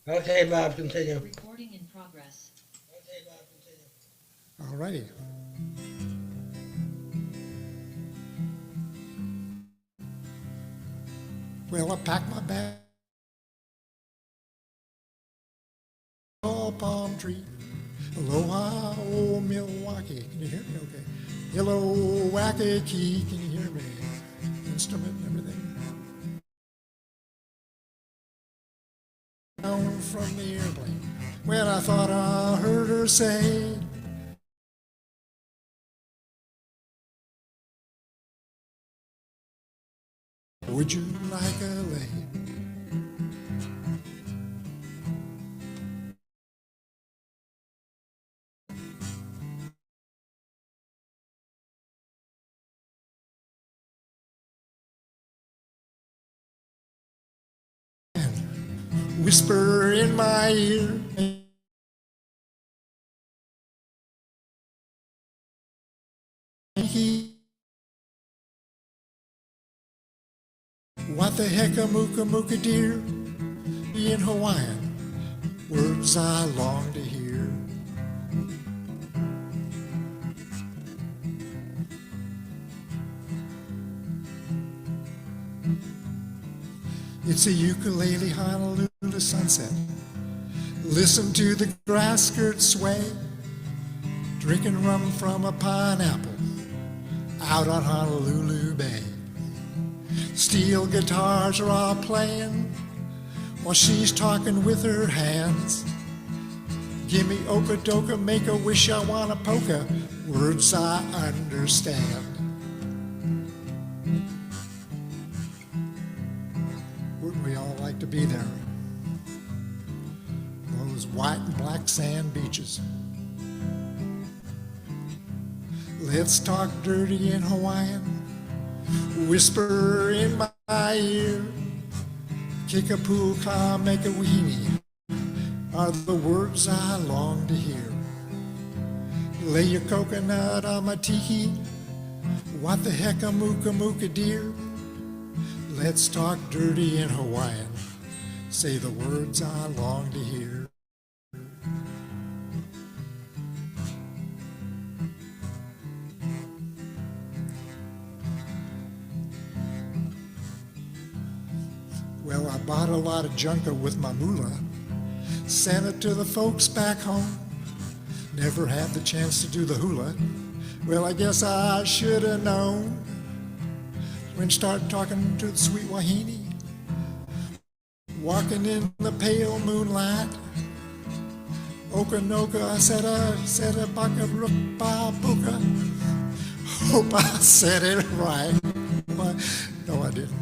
Okay, Bob, continue. Recording in progress. Okay, Bob, continue. All righty. Well, I packed my bag, tall palm tree. Aloha, old Milwaukee. Can you hear me okay? Hello, Waikiki. Can you hear me? Instrument and everything. Down from the airplane. Well, I thought I heard her say, would you like a lay? Whisper in my ear. What the heck a mooka mooka dear? In Hawaiian, words I long to hear. It's a ukulele Honolulu sunset. Listen to the grass skirts sway, drinking rum from a pineapple out on Honolulu Bay. Steel guitars are all playing while she's talking with her hands. Give me oka doka, make a wish, I want a polka, words I understand. Wouldn't we all like to be there? Those white and black sand beaches. Let's talk dirty in Hawaiian. Whisper in my ear. Kick a pool car, make a weenie, are the words I long to hear. Lay your coconut on my tiki. What the heck a mooka mooka dear? Let's talk dirty in Hawaiian. Say the words I long to hear. Well, I bought a lot of junka with my moolah, sent it to the folks back home. Never had the chance to do the hula. Well, I guess I should have known. When started talking to the sweet wahine, walking in the pale moonlight. Okanoka, I said a baka rupa buka. Hope I said it right. No, I didn't.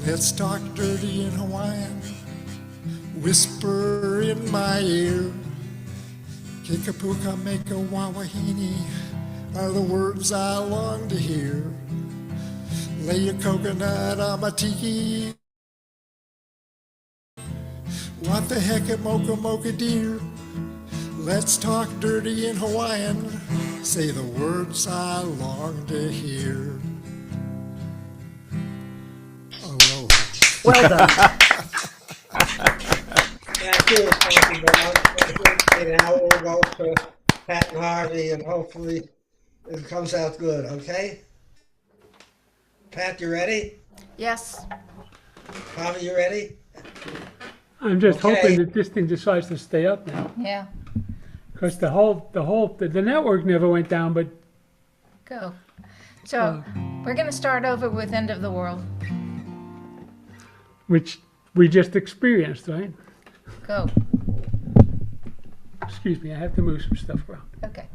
Let's talk dirty in Hawaiian. Whisper in my ear. Kikapuka make a wawahini are the words I long to hear. Lay your coconut on my tiki. What the heck a mocha mocha dear? Let's talk dirty in Hawaiian. Say the words I long to hear. Aloha. Well done. Thank you, Bob. Thank you. And now we'll go to Pat and Harvey, and hopefully it comes out good, okay? Pat, you ready? Yes. Harvey, you ready? I'm just Okay. hoping that this thing decides to stay up now, Yeah. because the network never went down, but Go. So we're going to start over with End of the World. which we just experienced, right? Go. Excuse me, I have to move some stuff around. Okay.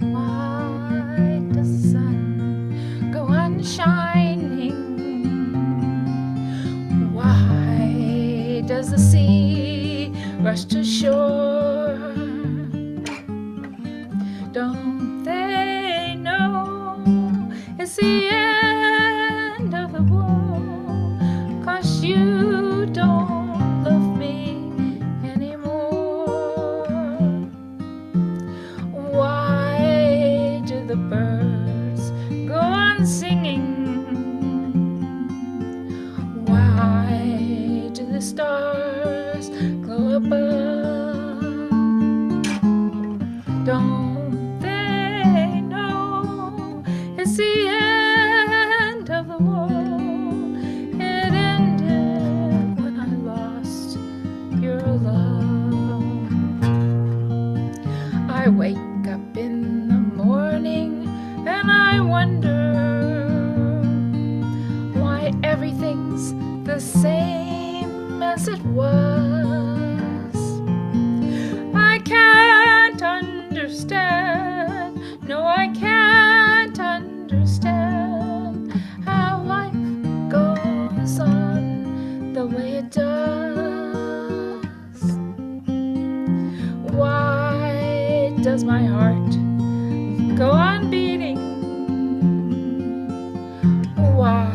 Why does the sun go on shining? Why does the sea rush to shore? Don't they know it's the end of the world? singing. Why do the stars glow above? Don't they know it's the end of the world? It ended when I lost your love. I wake up in the morning and I wonder why everything's the same as it was. I can't understand, no, I can't understand how life goes on the way it does. Why does my heart go on beating? Why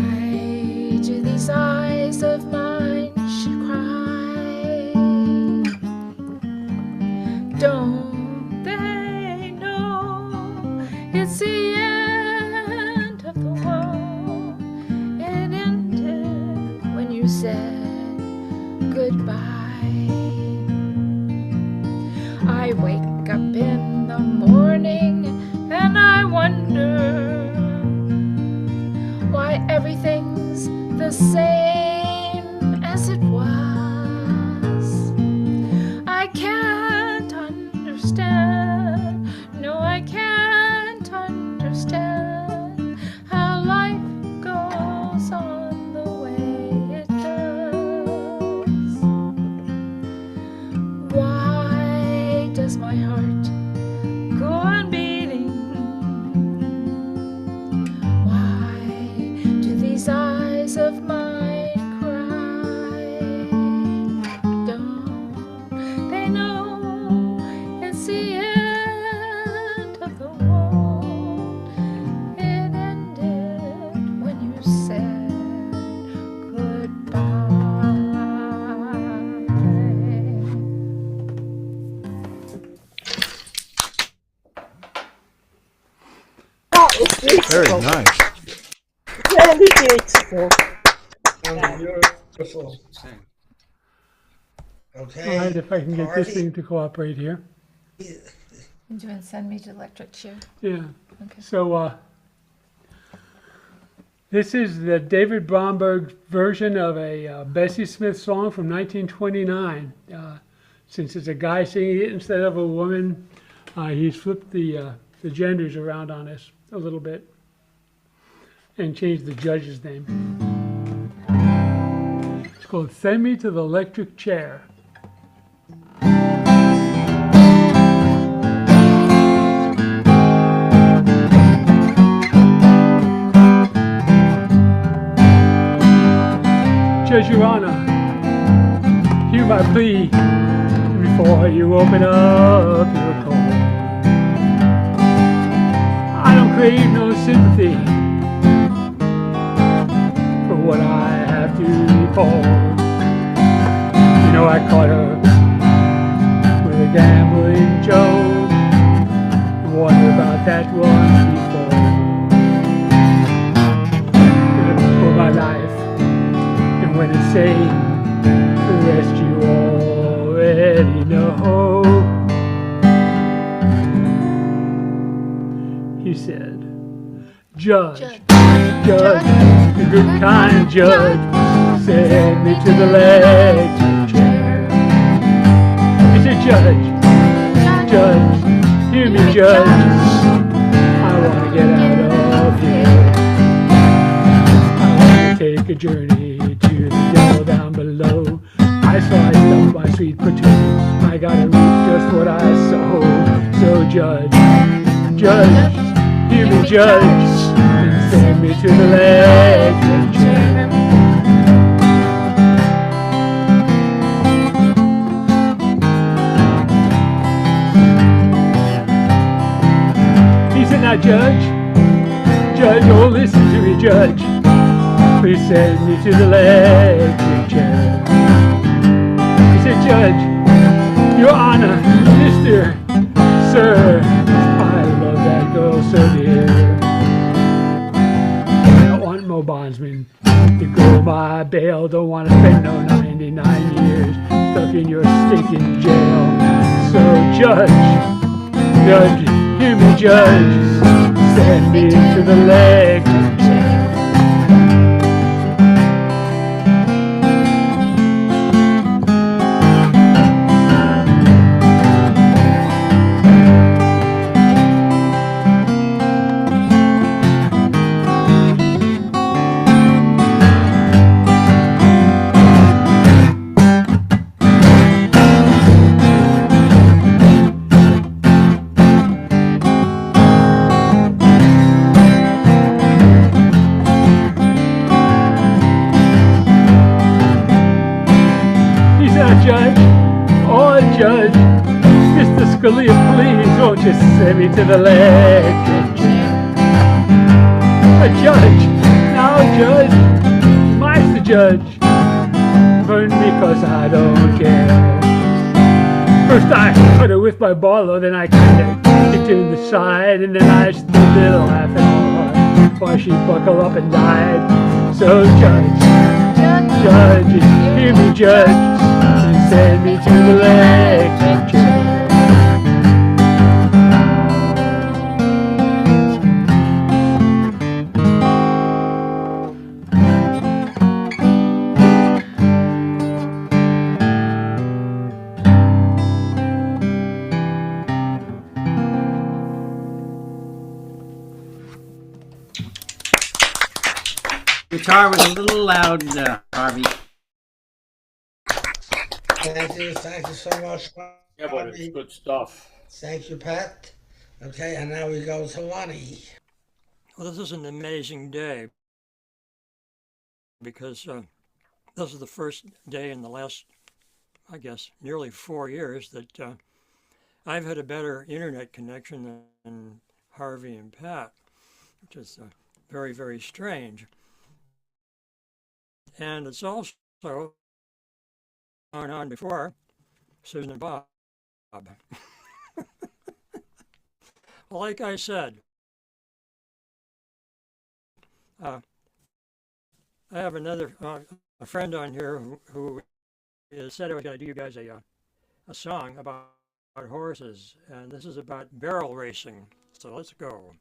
do these eyes of mine should cry? Don't they know it's the end of the world? It ended when you said goodbye. I wake up in the morning and I wonder why everything's the same as it was. I can't understand, no, I can't understand how life goes on the way it does. Why does my heart go on beating? Why do these eyes of mine cry? Don't they know it's the end of the world? It ended when you said goodbye. That was beautiful. Very nice. Really beautiful. Beautiful. Okay. All right, if I can get this Harvey? thing to cooperate here. Do you want to send me to the electric chair? Yeah. Okay. So this is the David Bromberg version of a Bessie Smith song from 1929. Since it's a guy singing it instead of a woman, he's flipped the genders around on us a little bit and changed the judge's name. It's called "Send Me to the Electric Chair." Judge, Your Honor, hear my plea before you open up your court. I don't crave no sympathy for what I have to report. You know I caught her with a gambling Joe. Wonder about that one before. For my life. When I say the rest you already know. He said, Judge, the good kind judge, send me to the electric chair. He said, Judge, hear me, Judge, I want to get out of here. I want to take a journey to the devil down below. I saw I stuffed my sweet potato. I gotta reap just what I sow. So Judge, hear me, Judge, and send me to the electric chair. He said, now Judge, oh listen to me, Judge. Please send me to the electric chair. He said, Judge, Your Honor, Mr. Sir, I love that girl so dear. Cosmo bondsman. To go my bail, don't want to spend no 99 years stuck in your stinking jail. So judge, hear me judge, send me to the electric chair. Judge, oh Judge, Mr. Scalia, please won't you send me to the electric chair? A judge, now Judge, mine's the judge, burn me 'cause I don't care. First I cut her with my bottle, then I kinda kicked her in the side, and then I stood there laughing hard while she buckled up and died. So Judge, hear me Judge, send me to the electric chair. Guitar was a little loud, Harvey. Thank you so much. Yeah, but it's good stuff. Thank you, Pat. Okay, and now we go to Lonnie. Well, this is an amazing day because this is the first day in the last, I guess, nearly 4 years that I've had a better internet connection than Harvey and Pat, which is very, very strange. And it's also going on before Susan and Bob. Like I said, I have another a friend on here who said I was going to do you guys a song about horses, and this is about barrel racing. So let's go.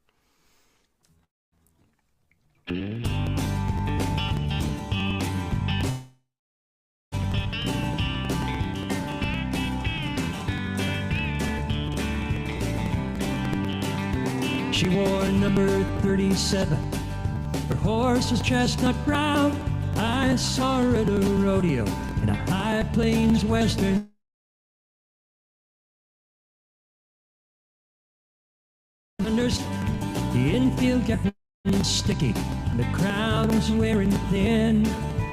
She wore number 37. Her horse was chestnut brown. I saw her at a rodeo in a high plains western. The infield getting sticky, the crowd was wearing thin.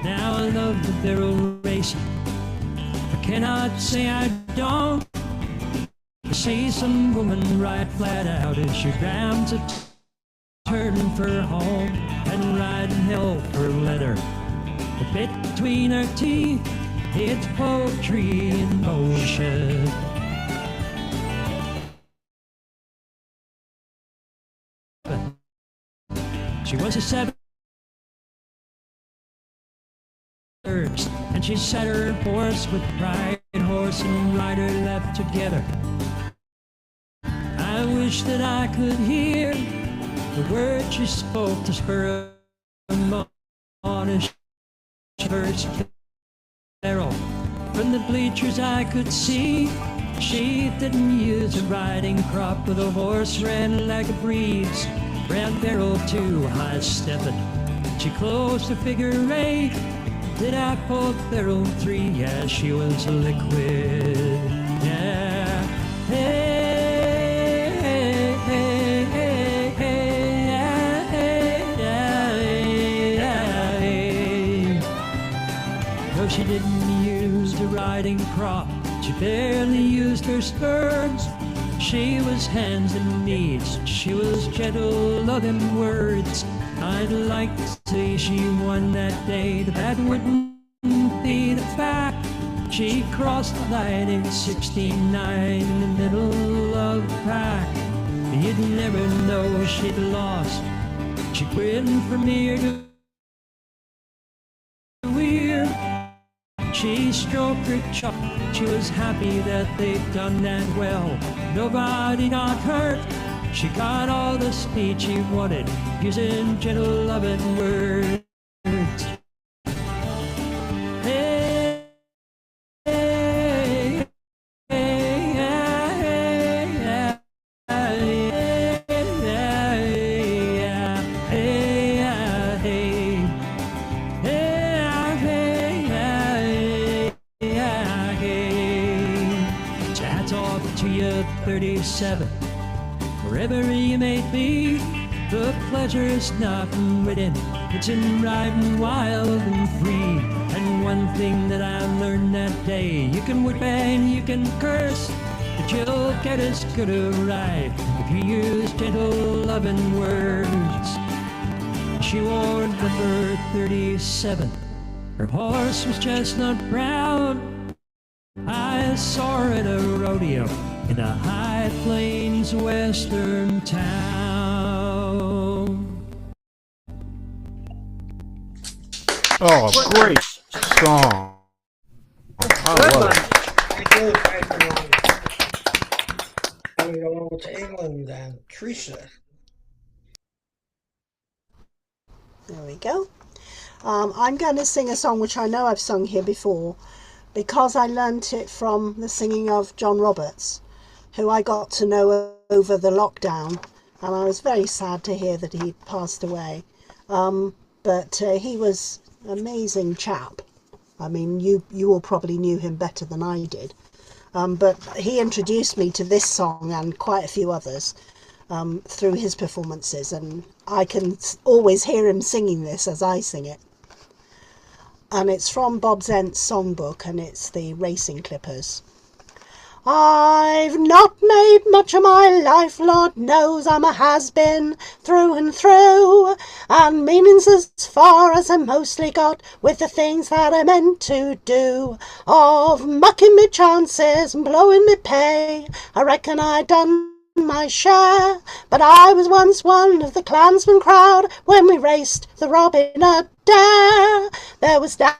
Now I love the barrel racing. I cannot say I don't. I see some woman ride flat out as she grabs a turn for home and riding hell for leather. The bit between her teeth, it's poetry in motion. She was a 7, and she sat her horse with pride, horse and rider left together. I wish that I could hear the words she spoke to spur them on as she first barrel. From the bleachers I could see she didn't use a riding crop, but the horse ran like a breeze. Ran barrel 2, high stepping. She closed her figure 8. Did I pull barrel 3? Yeah, she was a liquid. Yeah. Hey, hey, hey, hey, hey, hey, hey. Though she didn't use the riding crop, she barely used her spurs. She was hands and knees, she was gentle, loving words. I'd like to say she won that day, but that wouldn't be the fact. She crossed the line in 69 in the middle of the pack. You'd never know she'd lost. She'd win from ear to She stroked her chuck, she was happy that they'd done that well. Nobody got hurt, she got all the speed she wanted, using gentle, loving words. Hey, hey, hey, yeah, hey, yeah, hey, so hats off to you, 37, wherever you may be. The pleasure's not in waiting, it's in riding wild and free. And one thing that I learned that day, you can whip and you can curse, but you'll get as good a ride if you use gentle, loving words. She wore number 37. Her horse was chestnut brown. I saw her at a rodeo in a high plains western town. Oh, great song. I love it. Thank you. We go over to England and Teresa. There we go. I'm going to sing a song which I know I've sung here before because I learnt it from the singing of John Roberts, who I got to know over the lockdown, and I was very sad to hear that he'd passed away. But he was an amazing chap. I mean, you all probably knew him better than I did. But he introduced me to this song and quite a few others through his performances, and I can always hear him singing this as I sing it. And it's from Bob Zent's songbook, and it's the Racing Clippers. I've not made much of my life, Lord knows I'm a has-been through and through, and meanings as far as I mostly got with the things that I meant to do, of mucking me chances and blowing me pay. I reckon I done my share, but I was once one of the clansman crowd when we raced the Robin Adair. There was Dan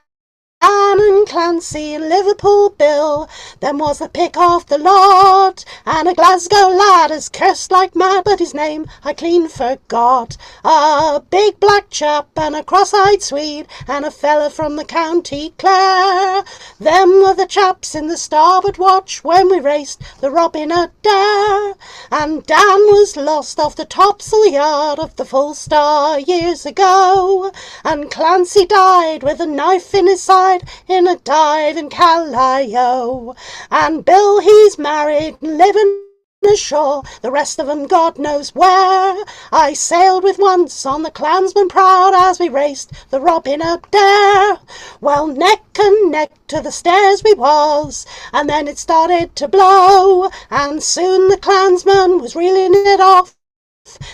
and Clancy and Liverpool Bill, then was the pick of the lot, and a Glasgow lad as cursed like mad, but his name I clean forgot. A big black chap and a cross-eyed Swede, and a fella from the County Clare. Them were the chaps in the starboard watch when we raced the Robin Adair, and Dan was lost off the topsail yard of the Full Star years ago, and Clancy died with a knife in his side in a dive in Callio, and Bill he's married and living ashore, the rest of 'em God knows where. I sailed with once on the Clansman proud as we raced the Robin Adair. Well, neck and neck to the stairs we was, and then it started to blow, and soon the Clansman was reeling it off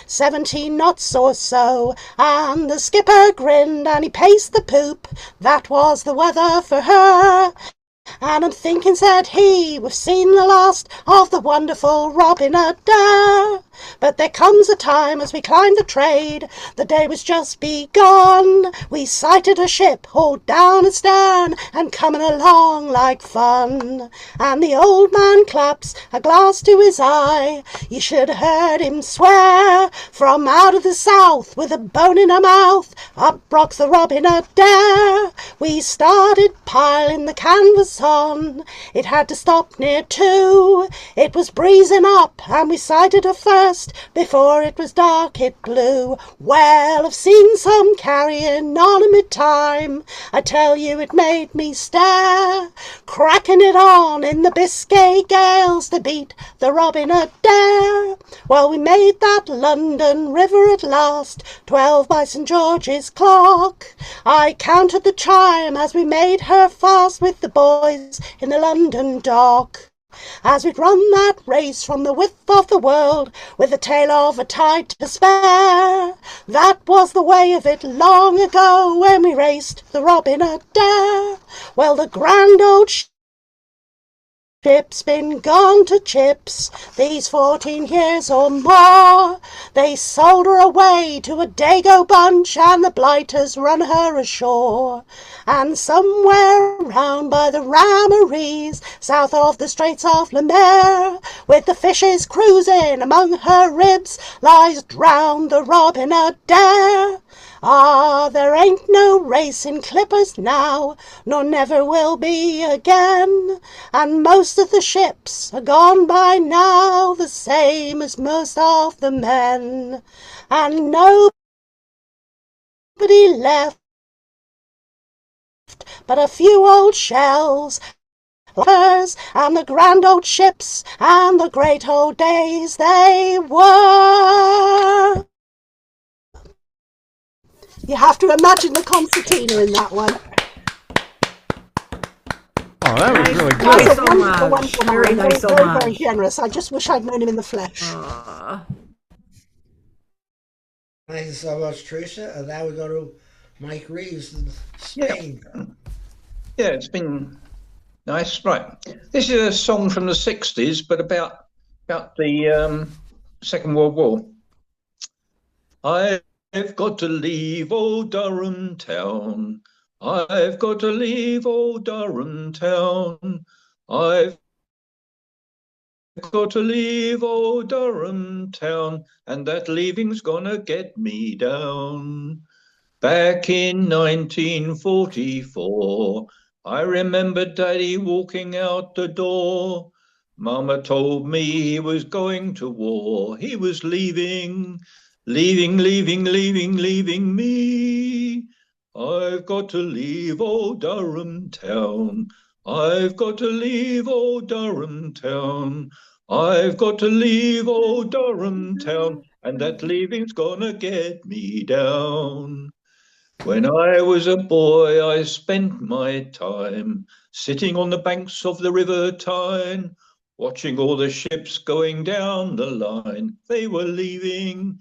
17 knots or so, and the skipper grinned and he paced the poop. That was the weather for her. And I'm thinking, said he, we've seen the last of the wonderful Robin Adair. But there comes a time as we climbed the trade, the day was just begun. We sighted a ship hauled down astern and coming along like fun. And the old man claps a glass to his eye, you should have heard him swear. From out of the south with a bone in her mouth, up rocks the Robin Adair. We started piling the canvas on, it had to stop near 2. It was breezing up and we sighted her first. Before it was dark it blew. Well, I've seen some carrying on in my time, I tell you it made me stare. Cracking it on in the Biscay gales to beat the Robin Adair. Well, we made that London River at last, 12 by St. George's clock. I counted the chime as we made her fast with the boys in the London dock. As we'd run that race from the width of the world, with the tail of a tide to spare. That was the way of it long ago when we raced the Robin Adair. Well, the grand old ship's been gone to chips these 14 years or more. They sold her away to a Dago bunch and the blighters run her ashore. And somewhere round by the Rammaries, south of the Straits of Le Maire, with the fishes cruising among her ribs, lies drowned the Robin Adair. Ah, there ain't no racing clippers now, nor never will be again, and most of the ships are gone by now, the same as most of the men, and nobody left but a few old shells, and the grand old ships, and the great old days they were. You have to imagine the concertina in that one. Oh, that was really That was good. a wonderful, wonderful man. Very nice very, very homage. generous. I just wish I'd known him in the flesh. Thank you so much, Teresa. And now we go to Mike Reeves in Spain. Yeah, it's been nice. Right. This is a song from the 60s, but about the Second World War. I've got to leave old Durham town. I've got to leave old Durham town. I've got to leave old Durham town, and that leaving's gonna get me down. Back in 1944, I remember Daddy walking out the door. Mama told me he was going to war. He was leaving me. I've got to leave old Durham town. I've got to leave old Durham town. I've got to leave old Durham town, and that leaving's gonna get me down. When I was a boy, I spent my time sitting on the banks of the River Tyne, watching all the ships going down the line. They were leaving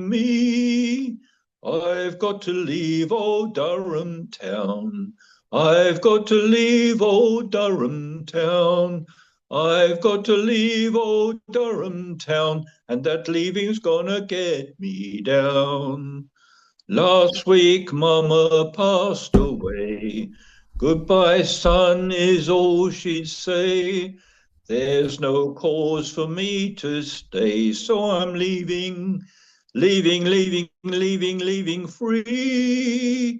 me. I've got to leave old Durham town. I've got to leave old Durham town. I've got to leave old Durham town, and that leaving's gonna get me down. Last week, Mama passed away. Goodbye, son, is all she'd say. There's no cause for me to stay, so I'm leaving free.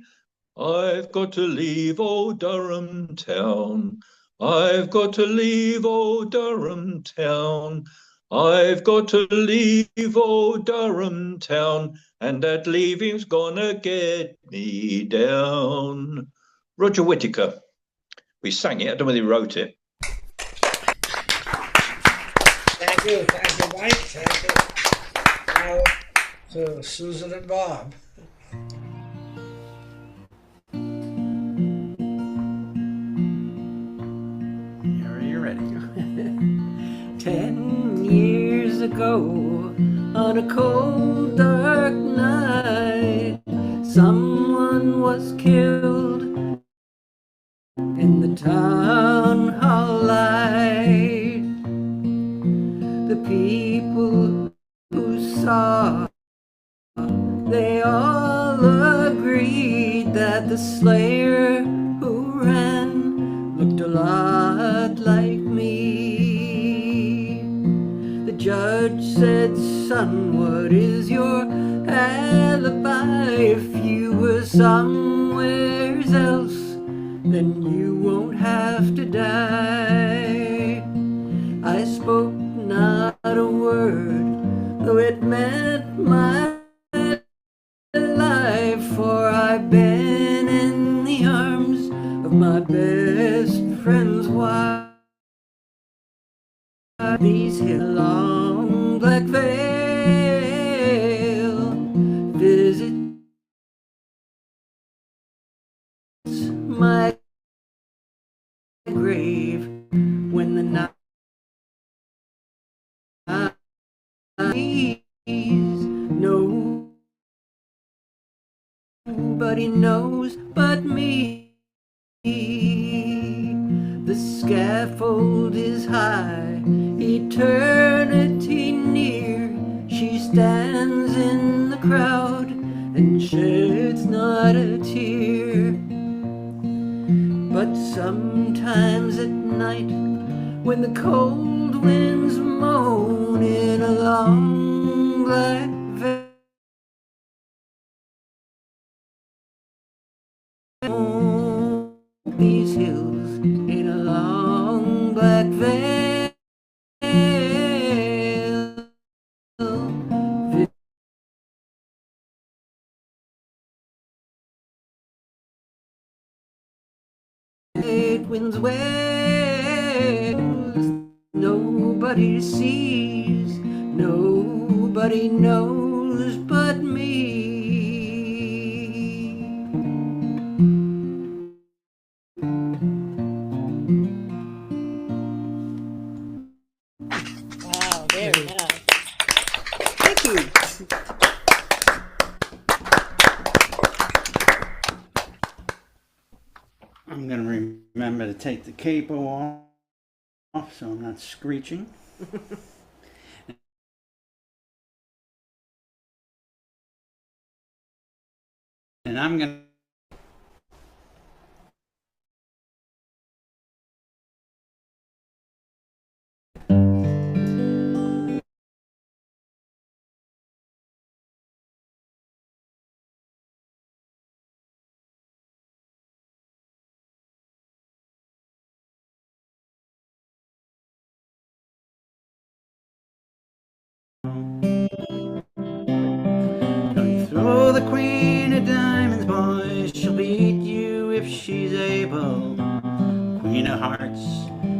I've got to leave old Durham town. I've got to leave old Durham town. I've got to leave old Durham town, and that leaving's gonna get me down. Roger Whittaker. We sang it. I don't know whether he wrote it. Thank you, Mike. Thank you. Now to Susan and Bob. Are you ready? 10 years ago, on a cold, dark night, someone was killed in the town hall light. The people who saw, they all agreed that the slayer who ran looked a lot like me. The judge said, son, what is your alibi? If you were somewhere else, then you won't have to die. I spoke not a word, though it meant my life, for I've been in the arms of my best friend's wife. These here long black veil visits my grave when the night nobody knows but me. scaffold is high, eternity near. She stands in the crowd and sheds not a tear. But sometimes at night, when the cold winds moan in a long black veil, these hills in a long black veil, winds wails, nobody sees, nobody knows but me. Wow, very nice. Thank you. I'm going to remember to take the capo off so I'm not screeching. And I'm going to throw the queen of diamonds, boys. She'll beat you if she's able. Queen of hearts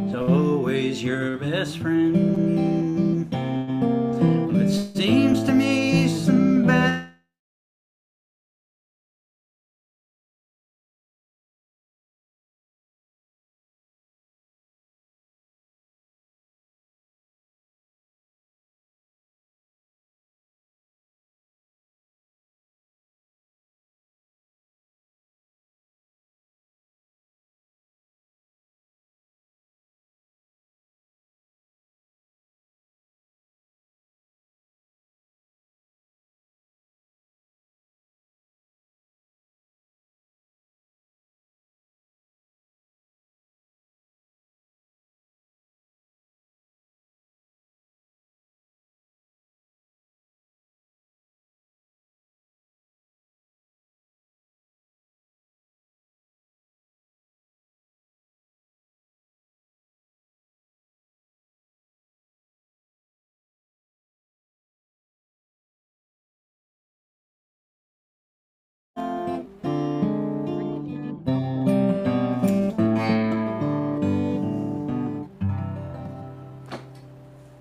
is always your best friend. Well, it seems to me some bad.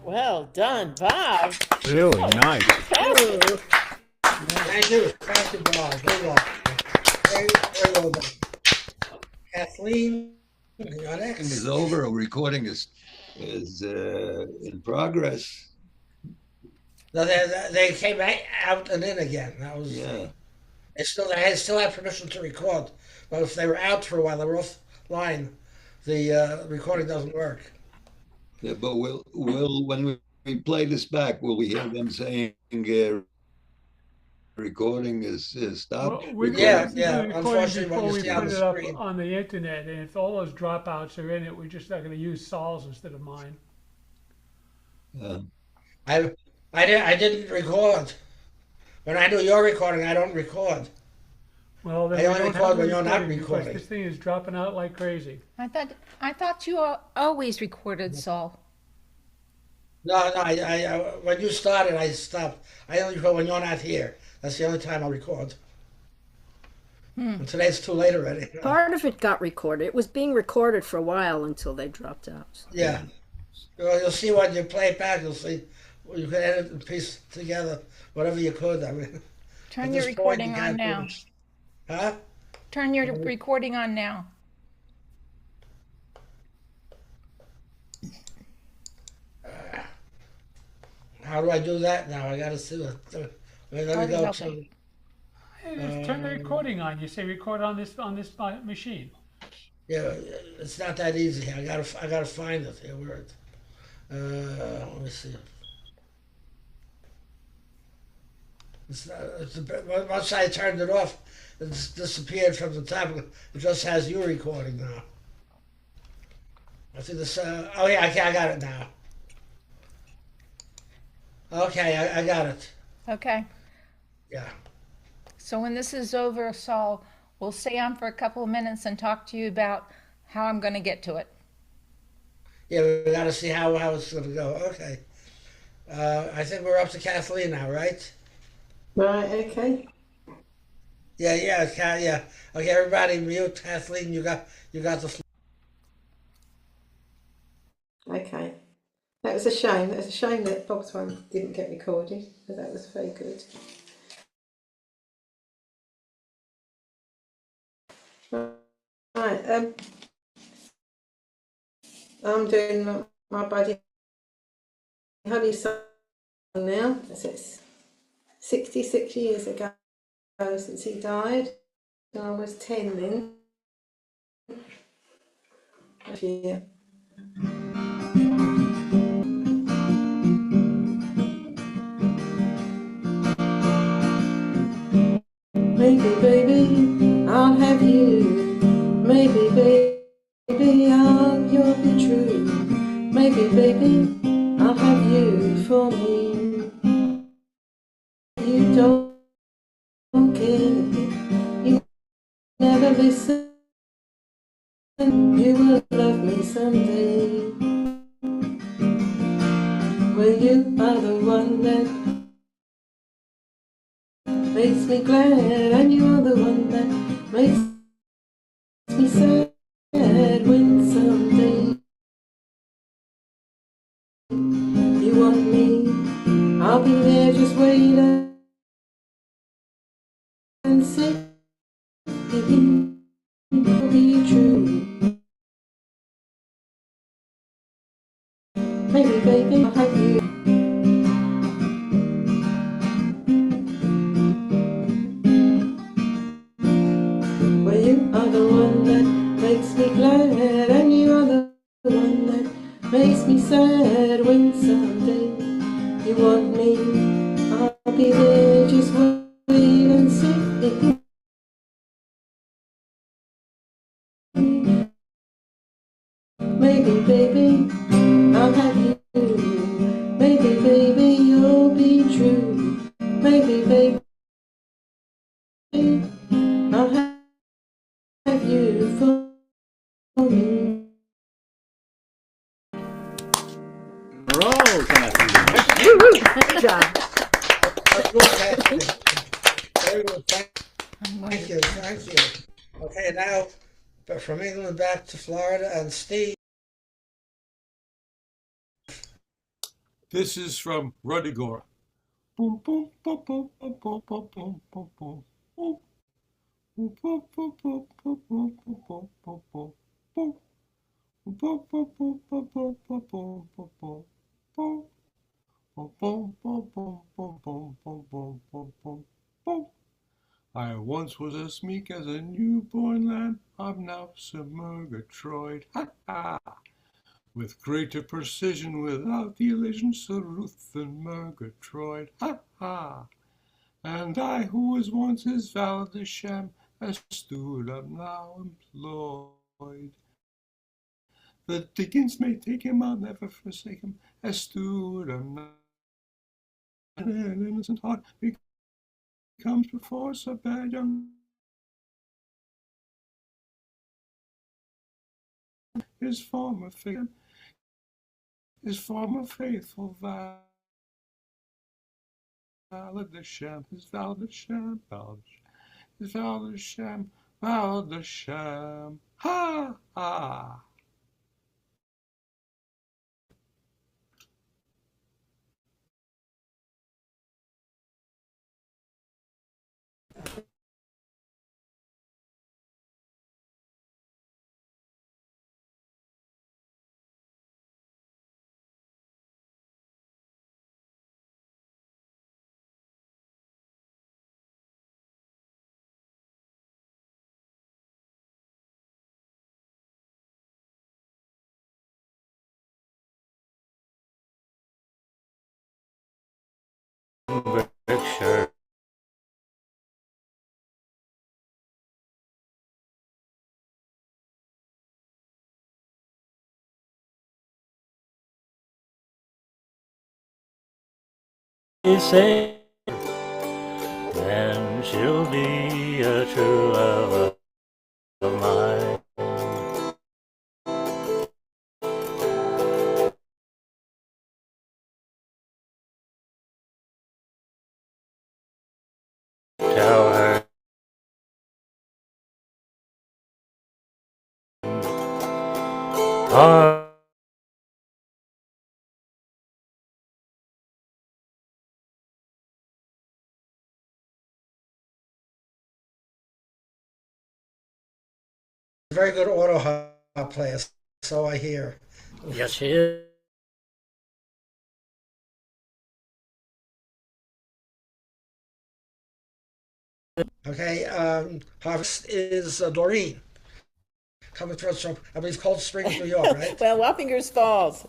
Well done, Bob. Really nice. Fantastic. Thank you, Bob. Good luck. Very, very well done. Kathleen, you're next. Is over. A recording is in progress. No, they came out and in again. That was Yeah. they still had permission to record, but if they were out for a while, they were offline. The recording doesn't work. Yeah, but we'll when we play this back, will we hear them saying recording is stopped? Well, we Yeah, could yeah. do the recording Unfortunately, what before you we see on put the it up screen. on the internet, and if all those dropouts are in it, we're just not going to use Saul's instead of mine. I didn't record. When I do your recording, I don't record. Well, then I we only don't record have the when you're not recording because recording. this thing is dropping out like crazy. I thought you always recorded, Saul. No, I when you started, I stopped. I only record when you're not here. That's the only time I record. And today's too late already. Part of it got recorded. It was being recorded for a while until they dropped out. Yeah. Well, you'll see when you play it back. You'll see you can edit and piece together whatever you could. I mean, Turn at your this point, you recording on can't do now. it. Huh? Turn your recording on now. How do I do that now? I got to see what. Let me Hard go as to. helping. Hey, just turn the recording on. You say record on this machine. Yeah, it's not that easy. I gotta find it here. Where it? Let me see. It's not, once I turned it off, it's disappeared from the top. It just has you recording now. I think this. Oh yeah, okay, I got it now. Okay, I got it. Okay. Yeah. So when this is over, Saul, we'll stay on for a couple of minutes and talk to you about how I'm going to get to it. Yeah, we got to see how it's going to go. Okay. I think we're up to Kathleen now, right? Right, okay. Yeah. Okay, everybody mute. Kathleen, you got the floor. Okay. That was a shame. That was a shame that Bob's one didn't get recorded, but that was very good. Right, I'm doing my buddy Honey song now. It's 66 years ago since he died. I was 10 then. Yeah. Maybe, baby, I'll have you. Maybe, baby, you'll be true. Maybe, baby, I'll have you for me. You don't care. You never listen. You will love me someday. Well, you are the one that makes me glad, and you are the one that makes me sad when someday you want me. I'll be there, just wait and see. It'll be true. Maybe, baby, I'll have you. Well, you are the one that makes me glad, and you are the one that makes me sad when someday you want me. I'll be there, just wait and see. Maybe, baby, I'll have you. Maybe, baby, you'll be true. Maybe, baby, I'll have you for me. Bravo, Kathy. Good job. That's good, Kathleen. Very good. Thank you. Okay, now from England back to Florida, and Steve. This is from Rudigor. Boom, boom, boom, boom, boom, boom, boom, boom, boom, boom. Boom, boom, boom, boom, boom, boom, boom, boom, boom, boom, boom. Boom, boom, boom, boom, boom, boom, boom, boom, boom, boom. Boom, boom, boom, boom, boom, boom, boom, boom, boom, boom, boom, boom. I once was as meek as a newborn lamb. I'm now Sir Murgatroyd. Ha ha! With greater precision, without the elision, Sir Ruth and Murgatroyd. Ha ha! And I, who was once his valet de sham, as steward am now employed. The Dickens may take him, I'll never forsake him, as steward am now. An innocent heart becomes perforce a bad young. His former fame, his former faithful valet de sham, his valet de sham, his valet de sham, valet de sham. Ha ha! brick shirt. Say, then she'll be a true love of mine. Tell her Very good auto harp player, so I hear. yes, she is. Okay, harvest is Doreen, coming to us from, I believe, Cold Springs, New York, right? Well, Wappingers Falls.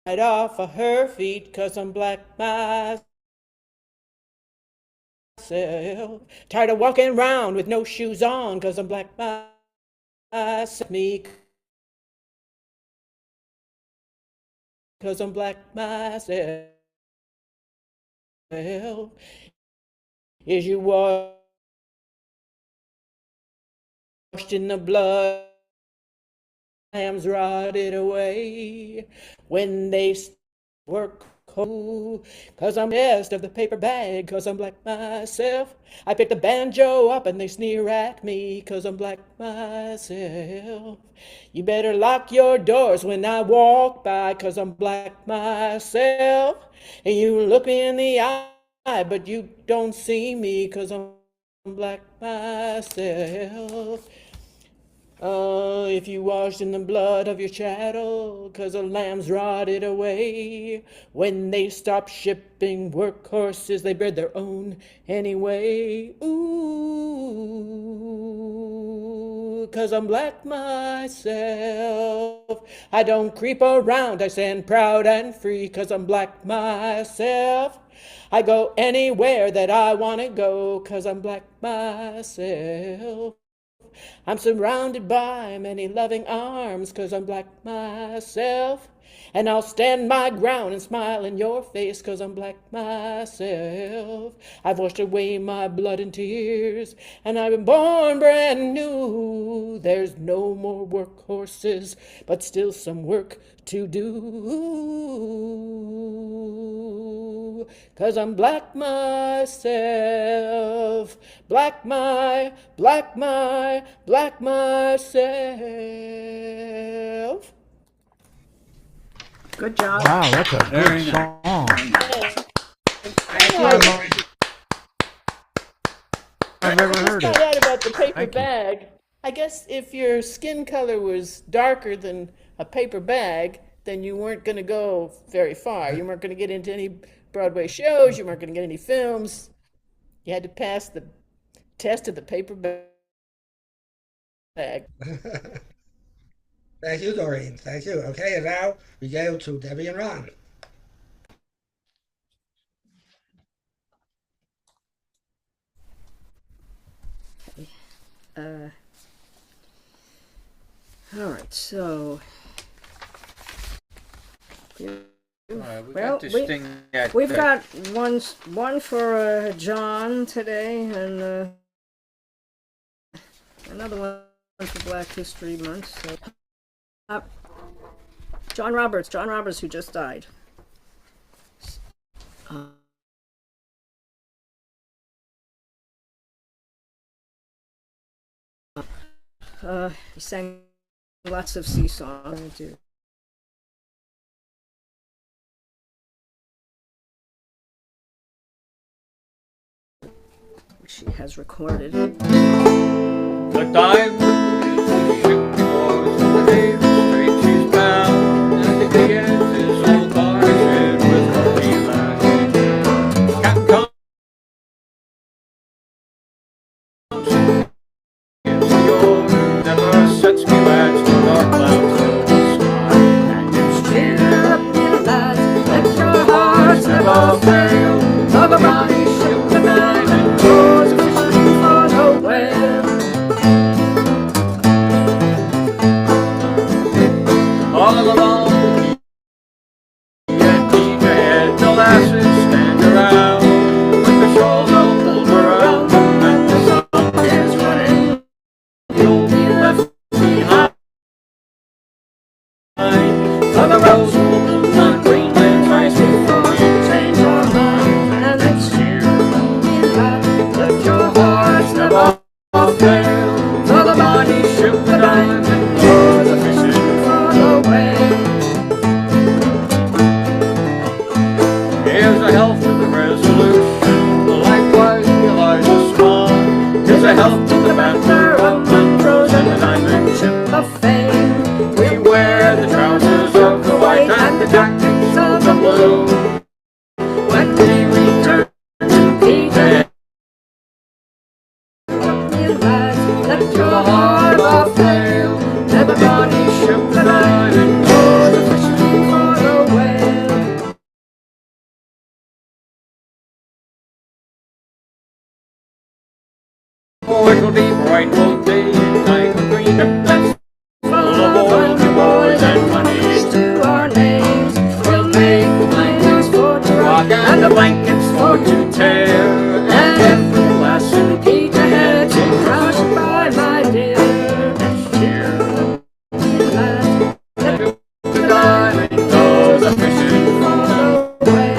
Right off of her feet, 'cause I'm black myself. Tired of walking around with no shoes on, 'cause I'm black myself. Me, 'cause I'm black myself. Is you washed in the blood, lambs rotted away when they work cold, 'cause I'm best of the paper bag, 'cause I'm black myself. I pick the banjo up and they sneer at me, 'cause I'm black myself. You better lock your doors when I walk by, 'cause I'm black myself. And you look me in the eye, but you don't see me, 'cause I'm black myself. If you washed in the blood of your chattel, 'cause the lambs rotted away when they stopped shipping workhorses, they bred their own anyway. Ooh, 'cause I'm black myself. I don't creep around, I stand proud and free, 'cause I'm black myself. I go anywhere that I want to go, 'cause I'm black myself. I'm surrounded by many loving arms, 'cause I'm black myself. And I'll stand my ground and smile in your face, 'cause I'm black myself. I've washed away my blood and tears, and I've been born brand new. There's no more workhorses, but still some work to do. 'Cause I'm black myself. Black black myself. Good job. Wow, that's a Very good nice. song. I've I ever just heard found it. out about the paper Thank you. bag. I guess if your skin color was darker than a paper bag, then you weren't going to go very far. You weren't going to get into any Broadway shows. You weren't going to get any films. You had to pass the test of the paper bag. Thank you, Doreen. Thank you. Okay, and now we go to Debbie and Ron. All right, so We well, got to sting that. we've got one for John today, and another one for Black History Month. So, John Roberts, who just died. He sang lots of sea songs. she has recorded. The diamond is the ship was on the Navy Street she's bound, and at the end is old garnished with honey lash. Captain Thompson gives the order, never sets me lads to dark clouds fill the sky, and it's cheer up, me lads, let your hearts never fail, for the bonny ship the diamond goes fishing for the whale. All along the quay and deep ahead, the lasses stand around, with the shawls all pulled around them, and the sun is running. You'll be left behind, for the rose will bloom on Greenland twice before you change your mind. And next year, let your hearts never fail, for the bonny ship the diamond goes a fishing for the whale. Here's a health to the Resolution, likewise the Eliza Swan. Here's a health to the Banter of Montrose and the diamond ship of fame. We wear the trousers of the white and the jackets of the blue when we return to Peter. Let your heart never fail, never bonny ship the diamond goes a fishing for the whale. Oh, it'll be bright all day and night, a green ship that's full of old boys and money to our names. We'll make the blankets for to rock and the blankets for to tear, and every glass in the key to head to crush by my dear. Next year, let the diamond goes a fishing for the whale.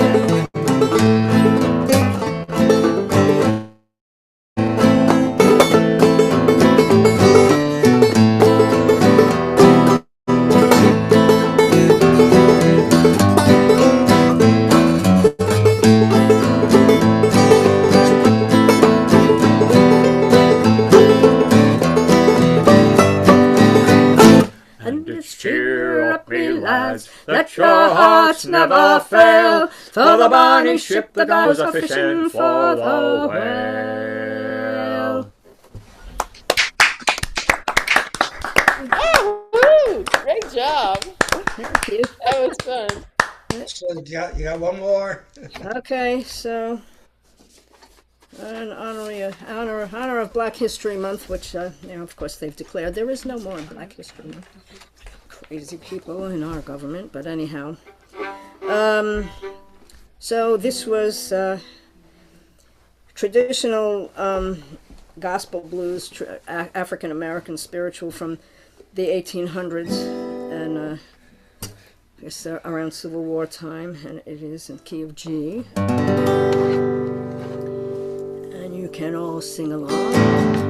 Cheer up, me lads, let your hearts never fail, for the bonny ship that goes a fishing for the whale. Woo! Great job. Thank you. That was fun. So you got one more. Okay, so in honor of Black History Month, which of course they've declared there is no more Black History Month. Crazy people in our government, but anyhow. So this was traditional gospel blues, African American spiritual from the 1800s, and I guess around Civil War time, and it is in key of G. And you can all sing along.